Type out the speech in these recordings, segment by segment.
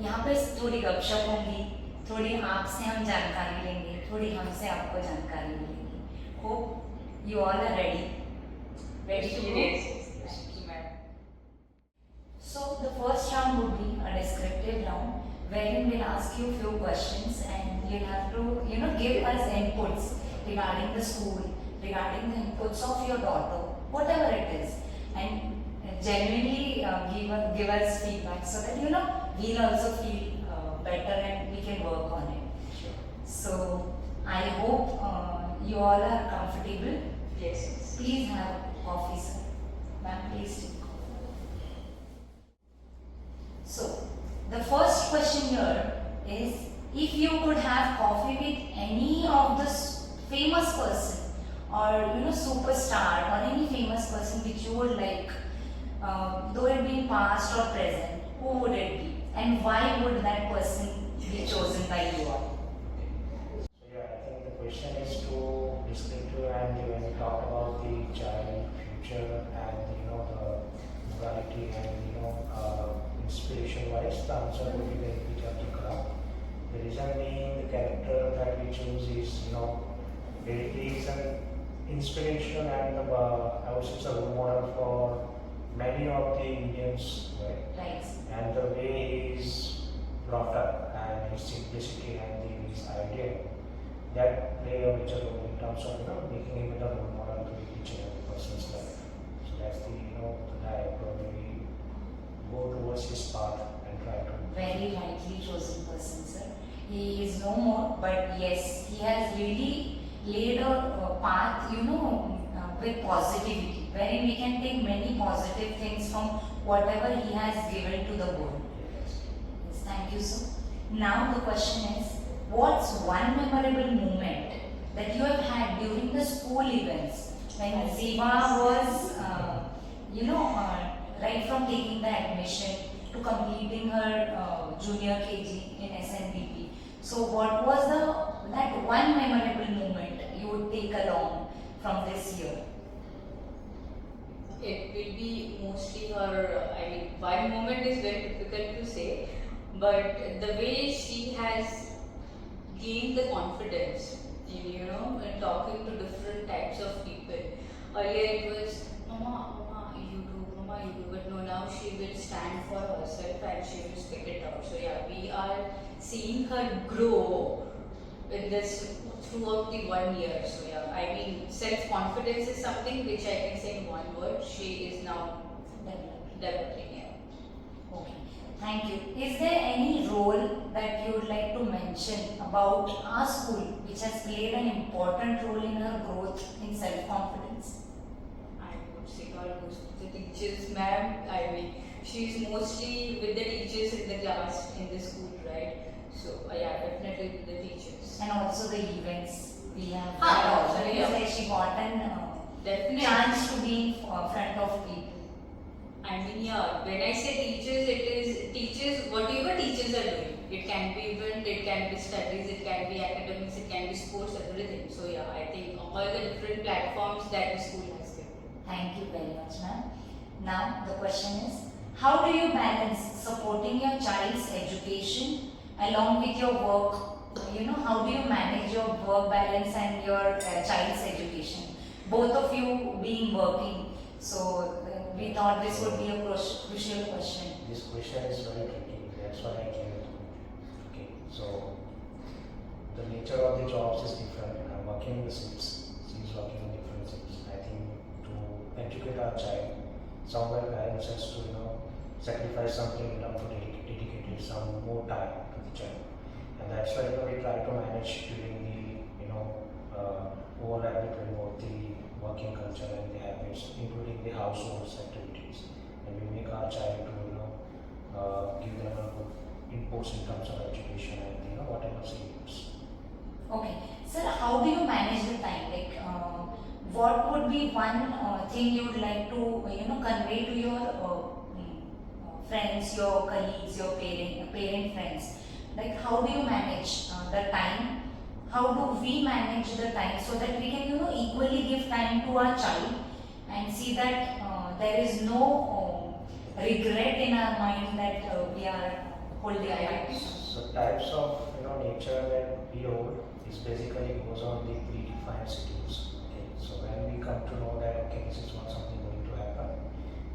यहाँ पे थोड़ी गपशप होंगी, थोड़ी आपसे हम जानकारी लेंगे, थोड़ी हमसे आपको जानकारी मिलेगी. Hope you all are ready. Ready to go? Yes. Thank you, ma'am. So the first round would be a descriptive round wherein we'll ask you few questions and you'll have to give us inputs regarding the school, regarding the inputs of your daughter, whatever it is, and genuinely give us feedback so that we'll also feel better and we can work on it. So I hope you all are comfortable. Yes. Please have coffee, sir. Ma'am, please take. So, the first question here is, if you could have coffee with any of the famous person or superstar or any famous person which you would like, though it be past or present, who would it be and why would that person be chosen by you all? So yeah, I think the question is to descriptive, and when we talk about the child future and the morality and inspiration wise, the answer would be very Peter Tukra. The reason being the character that we choose is he is an inspiration and I would say it's a role model for many of the Indians, right? Right. And the way he is brought up and his simplicity and his idea that play a major role in terms of making him a role model to each and every person's life. So that's the the guy probably go towards his path and try to. Very rightly chosen person, sir. He is no more, but yes, he has really laid a path, with positivity, wherein we can take many positive things from whatever he has given to the world. Yes. Yes, thank you, sir. Now the question is, what's one memorable moment that you have had during the school events when Ziva was, right from taking the admission to completing her junior KG in Snbp. So what was that one memorable moment you would take along from this year? It will be mostly her. I mean, one moment is very difficult to say, but the way she has gained the confidence in talking to different types of people. Earlier it was, Mama, Mama, you do, but no, now she will stand for herself and she will speak it out. So yeah, we are seeing her grow in this throughout the 1 year. So yeah, I mean, self-confidence is something which I can say in one word. She is now developing. Yeah. Okay, thank you. Is there any role that you would like to mention about our school which has played an important role in her growth in self-confidence? I would say almost the teachers, ma'am. I mean, she's mostly with the teachers in the class in the school, right? So yeah, definitely with the teachers. And also the events we have Also, organized, yeah. where she got an Definitely. chance to be in front of people. I mean, yeah, when I say teachers, it is teachers, whatever teachers are doing. It can be event, it can be studies, it can be academics, it can be sports, everything. So yeah, I think all the different platforms that the school has given. Thank you very much, ma'am. Now the question is, how do you balance supporting your child's education along with your work? How do you manage your work balance and your child's education? Both of you being working, so we thought this would be a crucial question. This question is very tricky. That's why I came to. Okay, so the nature of the jobs is different. I'm working in the ships. She's working in different ships. I think to educate our child, somewhere parents has to sacrifice something in terms of dedicating some more time to the child, and that's why we try to manage during the overlap between both the working culture and the habits, including the household activities, and we make our child to give them a good inputs in terms of education and whatever she needs. Okay, sir, how do you manage the time? Like, what would be one thing you would like to convey to your friends, your colleagues, your parent friends? Like, how do you manage the time? How do we manage the time so that we can equally give time to our child and see that there is no regret in our mind that we are holding back? So types of nature that we hold is basically goes on the predefined schedules. Okay. So when we come to know that okay, this is not something going to happen,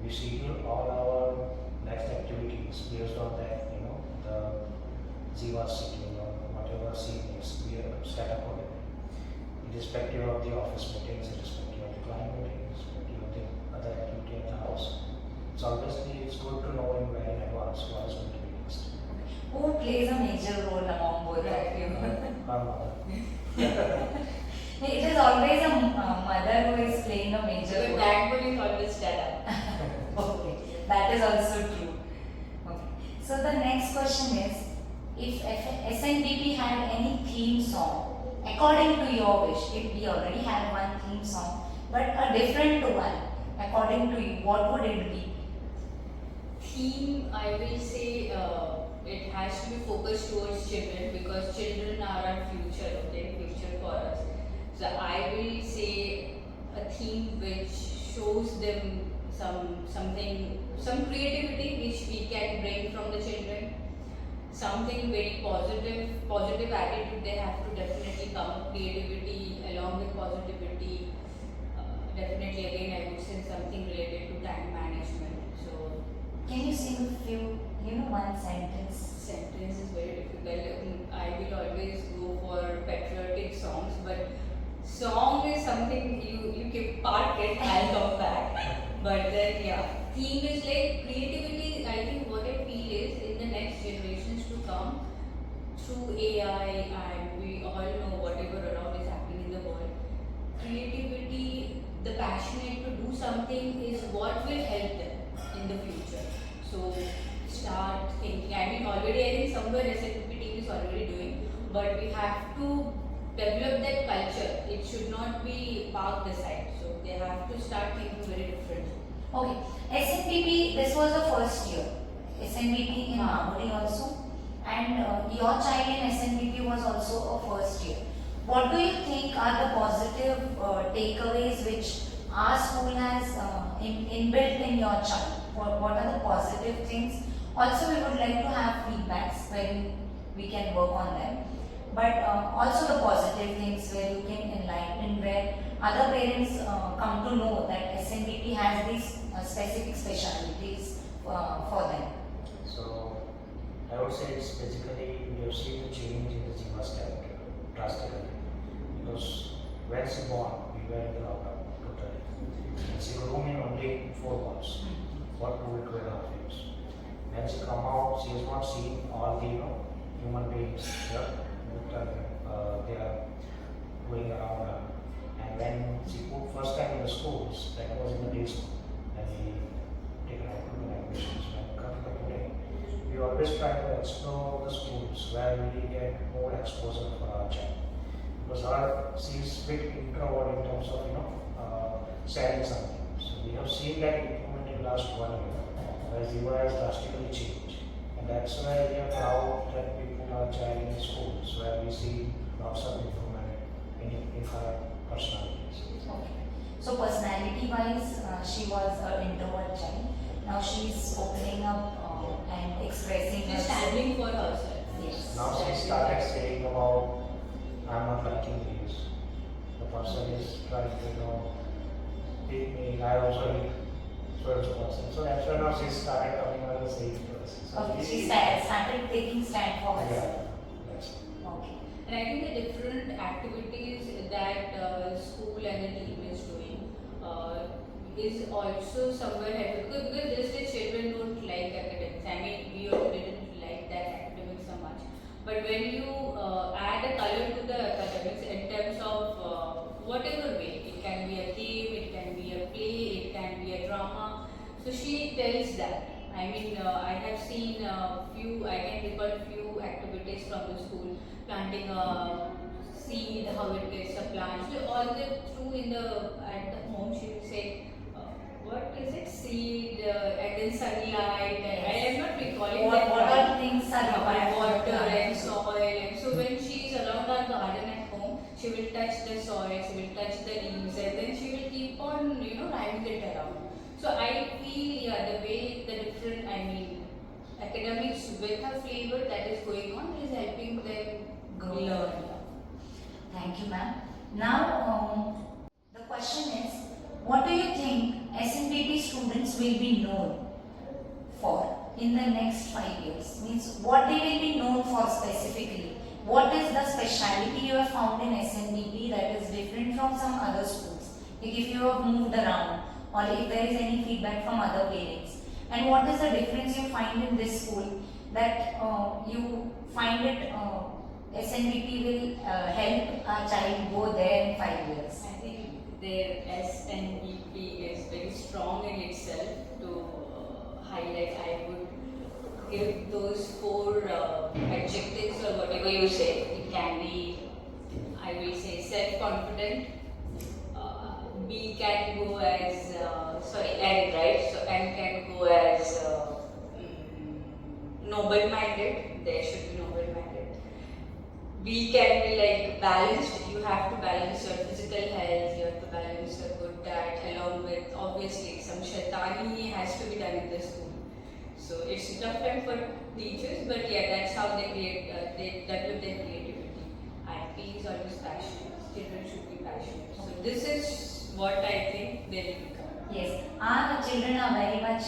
we schedule all our next activities based on that the Ziva schedule or whatever scene is we are set up on it. Irrespective of the office meetings, irrespective of the client meetings, irrespective of the other activity at the house. So obviously it's good to know in very advance what is going to be next. Who plays a major role among both of you? Our mother. It is always a mother who is playing a major The role. backbone is always stand up. Okay, that is also true. Okay. So the next question is, if SNBP had any theme song, according to your wish, if we already had one theme song, but a different one, according to you, what would it be? Theme, I will say it has to be focused towards children because children are our future, okay, future for us. So I will say a theme which shows them some creativity which we can bring from the children, something very positive attitude. They have to definitely come, creativity along with positivity. Definitely again I would say something related to time management. So Can you sing a few, one sentence? sentence is very difficult. I will always go for patriotic songs, but song is something you keep park it, I'll come back. But then yeah, theme is like creativity. I think what I feel is in the next generations to come, through AI and we all know whatever around is happening in the world, creativity, the passionate to do something is what will help them in the future. So start thinking. I mean, already I think somewhere SNBP team is already doing, but we have to develop that culture. It should not be parked aside. So they have to start thinking very differently. Okay, SNBP, this was the first year. SNBP in Mamurdi also, and your child in SNBP was also a first year. What do you think are the positive takeaways which our school has inbuilt in your child? What are the positive things? Also, we would like to have feedbacks where we can work on them. But also the positive things where you can enlighten, where other parents come to know that SNBP has these specific specialities for them. So I would say it's basically we have seen the change in the Jiva's character drastically because when she born we were in the lockdown totally. And she grew in only 4 months, what 2.5 years. When she come out, she has not seen all the human beings here. They are going around her. And when she put first time in the schools, that was in the day school, and we taken out to the admissions. When we come to the today, we always try to explore the schools where we get more exposure for our child. Because she is bit introvert in terms of sharing something. So we have seen that improvement in the last 1 year, where Ziva has drastically changed. And that's why we are proud that we put our child in schools where we see lots of improvement in her personalities. Okay. So personality wise, she was an introvert child. Now she's opening up and expressing She's herself. standing for herself. Yes. Now she started saying about, I'm not liking this. The person is trying to hit me, I also hit such person. So that's why now she started coming out the same person. So Okay. we- She started taking stand for herself. Yeah, that's it. Okay. And I think the different activities that school and the team is doing is also somewhere helpful because just the children don't like academics. I mean, we also didn't like that academics so much. But when you add a color to the academics in terms of whatever way, it can be a game, it can be a play, it can be a drama. So she tells that. I mean, I have seen I can recall few activities from the school, planting a seed, how it gets a plant. So all the through at the home, she would say, what is it, seed, and then sunlight, and I am not recalling that. What all things are required for the Water and plant? soil. And so when she is around our garden at home, she will touch the soil, she will touch the leaves, and then she will keep on, rhyming it around. So I feel, yeah, the way the different, academics with a flavor that is going on is helping them learn. Thank you, ma'am. Now, the question is, what do you think SNBP students will be known for in the next 5 years? Means what they will be known for specifically? What is the speciality you have found in SNBP that is different from some other schools? Like if you have moved around or if there is any feedback from other parents. And what is the difference you find in this school that you find it SNBP will help our child go there in 5 years? I think their SNBP is very strong in itself. To highlight, I would give those 4 adjectives or whatever you say. It can be, I will say, self-confident. B can go as, N, right? So N can go as noble-minded. There should be noble-minded. B can be like balanced. You have to balance your physical health, you have to balance your good diet along with obviously some shaitani has to be done in the school. So it's a tough time for teachers, but yeah, that's how they create, they develop their creativity. And P is always passionate. Children should be passionate. So this is what I think they will become. Yes, our children are very much,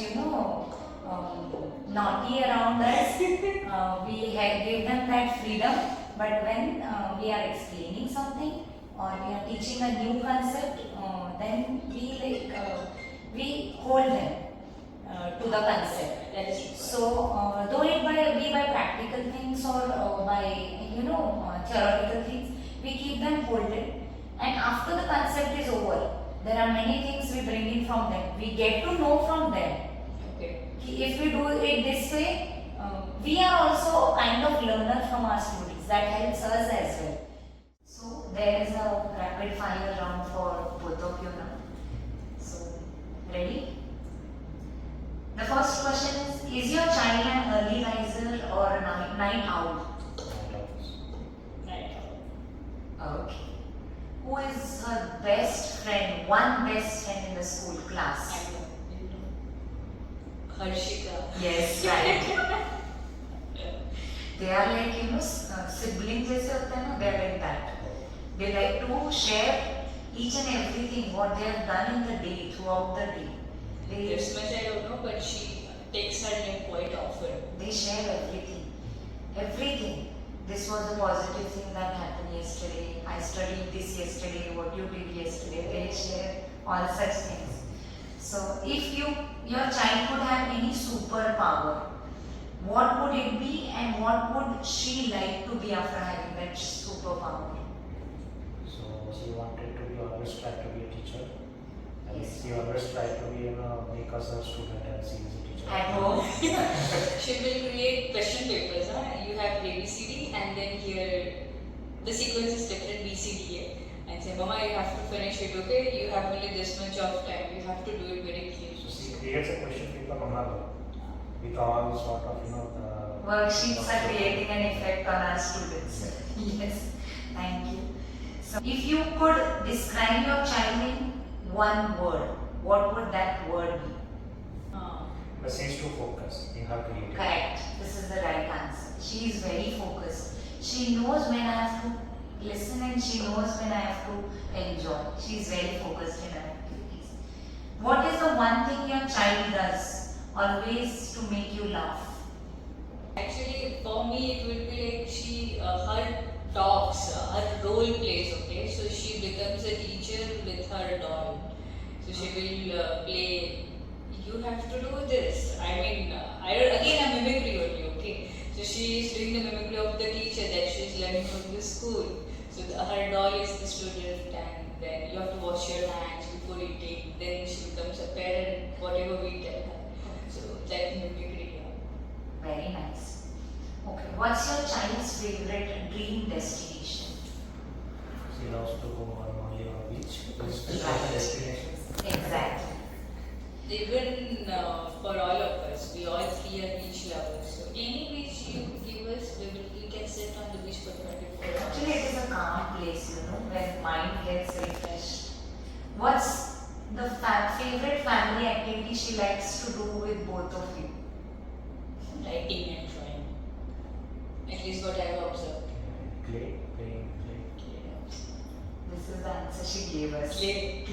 naughty around us. We give them that freedom, but when we are explaining something or we are teaching a new concept, then we hold them to the concept. That is So, though it be by practical things or by theoretical things, we keep them holded. And after the concept is over, there are many things we bring in from them. We get to know from them. okay. If we do it this way, we are also a kind of learner from our students. That helps us as well. So there is a rapid fire round for both of you now. So, ready? The first question is your child an early riser or a night owl? Right. Okay. Who is her best friend, one best friend in the school class? Harshika. Yes, right. They are like, siblings जैसे होते हैं ना, they are like that. They like to share each and everything what they have done in the day, throughout the day. This much I don't know, but she takes her name quite often. They share everything. Everything. This was a positive thing that happened yesterday. I studied this yesterday, what you did yesterday. They share all such things. So if your child could have any superpower, what would it be and what would she like to be after having that superpower? So she wanted to be always try to be a teacher. And Yes. she always try to be make us a student and she is a teacher. At home? She will create question papers. You have ABCD and then here the sequence is different BCDA. And say, Mama, you have to finish it, okay? You have only this much of time. You have to do it very clear. So she creates a question paper on her with all sort of Worksheets are creating an effect on our students. Yes, thank you. So, if you could describe your child in one word, what would that word be? But she is too focused in her creativity. Correct. This is the right answer. She is very focused. She knows when I have to listen and she knows when I have to enjoy. She is very focused in her activities. What is the one thing your child does always to make you laugh? Actually, for me, it will be like her talks, her role plays, okay? So she becomes a teacher with her doll. So she will play, you have to do this. I mean, again, a mimicry only, okay? So she is doing the mimicry of the teacher that she is learning from the school. So her doll is the student, and then you have to wash your hands before eating. Then she becomes a parent, whatever we tell her. So that mimicry. Very nice. Okay, what's your child's favorite dream destination? She loves to go on Mali or beach. It's a Right. destination. Exactly. Even for all of us, we all three are beach lovers. So any beach you give us, we can sit on the beach for 24 hours. Actually, it is a calm place, where mind gets refreshed. What's the favorite family activity she likes to do with both of you? writing and drawing. At least what I have observed. Playing. This is the answer she gave us. Play.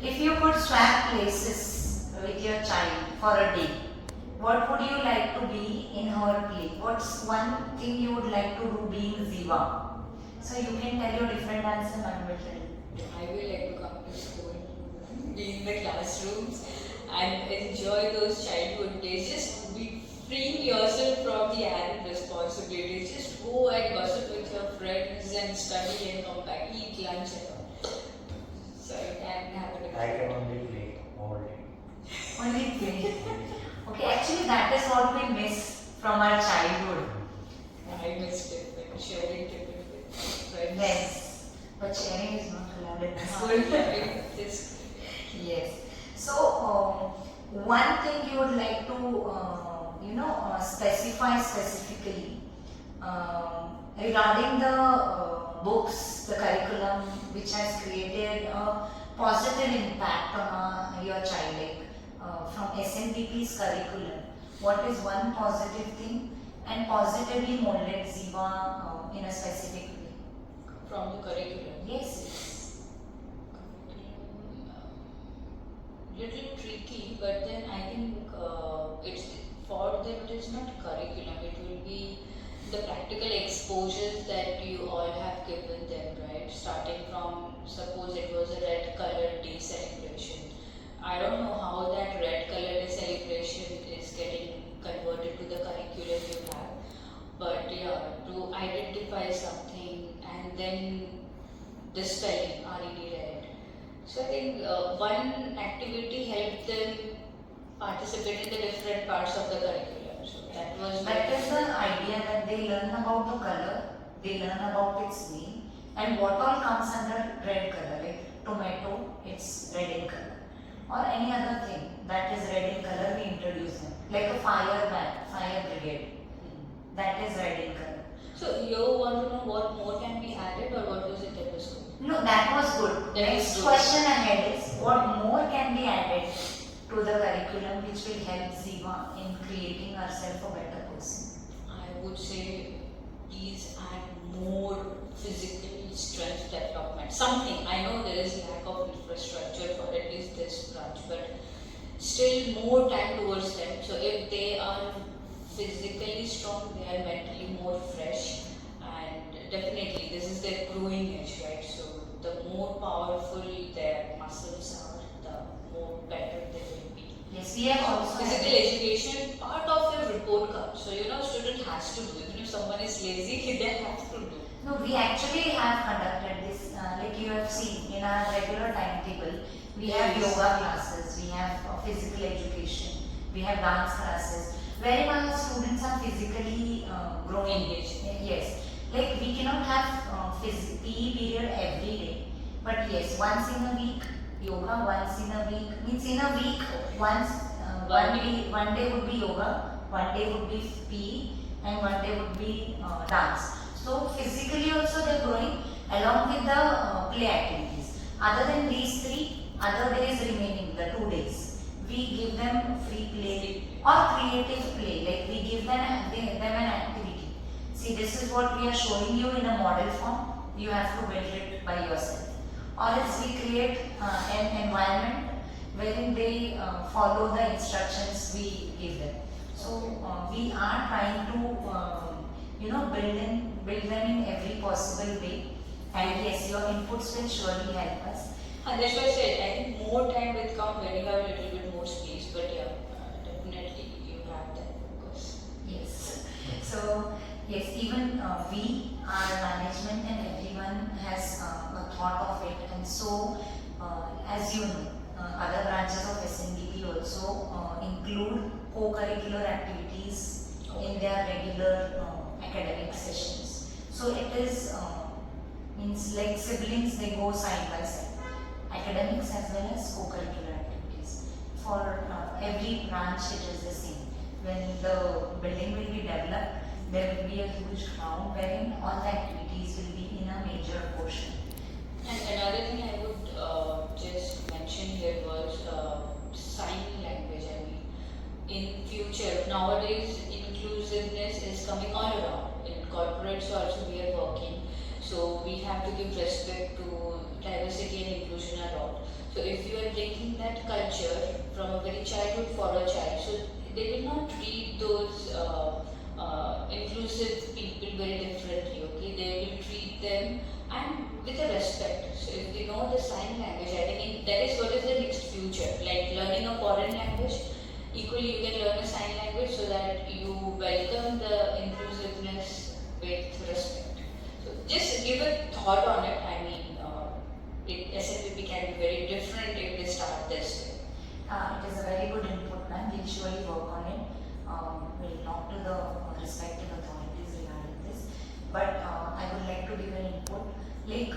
If you could swap places with your child for a day, what would you like to be in her play? What's one thing you would like to do being Ziva? So you can tell your different answer, ma'am will tell you. I would like to come to school, be in the classrooms, and enjoy those childhood days. Just be freeing yourself from the added responsibilities. Just go and gossip with your friends and study and come back, eat lunch and all. So you can have a I can only play all day. Only play. Okay, actually that is what we miss from our childhood. I missed it, like sharing tiffin with friends. Yes, but sharing is not allowed in School, school. just Yes. So, one thing you would like to, specify specifically regarding the books, the curriculum, which has created a positive impact on your child, like from Snbp's curriculum. What is one positive thing and positively molded Ziva in a specific way? from the curriculum. Yes. Little tricky, but then I think it's for them. It is not curriculum. It will be the practical exposures that you all have given them, right? Starting from, suppose it was a red colored day celebration. I don't know how that red colored day celebration is getting converted to the curriculum you have, but yeah, to identify something and then the spelling, red. So I think one activity helped them participate in the different parts of the curriculum. So that was That is the idea that they learn about the color, they learn about its name, and what all comes under red color. Like tomato, it's red in color, or any other thing that is red in color, we introduce them. Like a fire brigade, that is red in color. So you want to know what more can be added, or what was it that was good? No, that was good. That was Next good. question ahead is what more can be added to the curriculum which will help Ziva in creating herself a better person? I would say please add more physical strength development. Something. I know there is lack of infrastructure for at least this branch, but still more time towards them. So if they are physically strong, they are mentally more fresh, and definitely this is their growing age, right? So the more powerful their muscles are, the more better they will be. Yes, we have also Physical added- education, part of your report card. So student has to do. Even if someone is lazy, they have to do. No, we actually have conducted this, like you have seen in our regular timetable. We have Yes. yoga classes, we have physical education, we have dance classes, wherein our students are physically growing. Engaged. Yes, like we cannot have PE period every day, but yes, once in a week yoga, once in a week, means in a week once, one day would be yoga, one day would be PE, and one day would be dance. So physically also they are growing along with the play activities. Other than these three, other days remaining, the 2 days, we give them free play or creative play, like we give them an activity. See, this is what we are showing you in a model form. You have to build it by yourself. Or else we create an environment wherein they follow the instructions we give them. So we are trying to build them in every possible way. And yes, your inputs will surely help us. And that's why I said, I think more time will come when you have a little bit more space, but yeah, definitely you have that focus. Yes. So yes, even we, our management and everyone has a thought of it. And so, as you know, other branches of Snbp also include co-curricular activities in their regular academic sessions. So it is means like siblings, they go side by side. Academics as well as co-curricular activities. For every branch it is the same. When the building will be developed, there will be a huge ground wherein all the activities will be in a major portion. And another thing I would just mention here was sign language. I mean, in future language also we are working. So we have to give respect to diversity and inclusion a lot. So if you are taking that culture from a very childhood for a child, so they will not treat those inclusive people very differently. Okay, they will treat them and with a respect. So if they know the sign language, I think that is what is the next future. Like learning a foreign language, equally you can learn a sign language so that you welcome the inclusiveness with respect. So just give a thought on it. I mean, SNBP can be very different if they start this way. It is a very good input, ma'am. We'll surely work on it. We'll talk to the respective authorities regarding this. But I would like to give an input. Like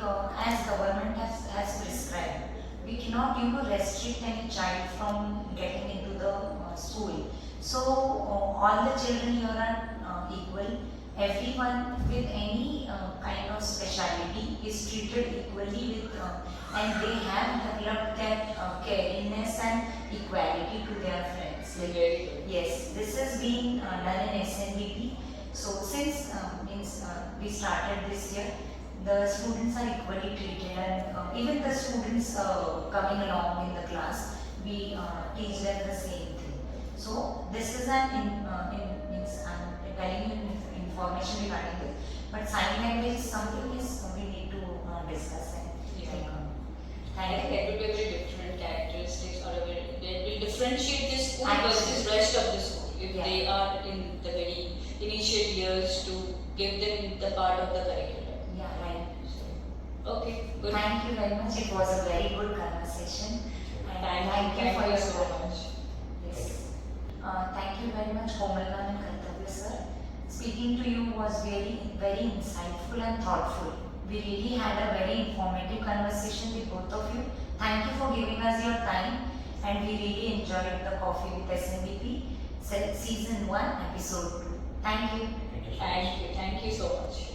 as government has prescribed, we cannot restrict any child from getting into the school. So all the children here are equal. Everyone with any kind of speciality is treated equally with, and they have developed that caringness and equality to their friends. Like, Very good. yes, this has been done in SNBP. So since we started this year, the students are equally treated, and even the students coming along in the class, we teach them the same thing. So this is I'm telling you information regarding this, but sign language is something we need to discuss and think on. I Thank think you. that will be very different characteristics, or they will differentiate the school Actually. versus rest of the school if Yeah. they are in the very initial years to give them the part of the curriculum. Yeah, right. Okay, good. Thank you very much. It was a very good conversation. And thank you for your so time. much. Yes. Thank you very much, Komal ma'am and Kartavya sir. Speaking to you was very, very insightful and thoughtful. We really had a very informative conversation with both of you. Thank you for giving us your time, and we really enjoyed the Coffee with SNBP Season 1, Episode 2. Thank you. Thank you so much. Thank you so much.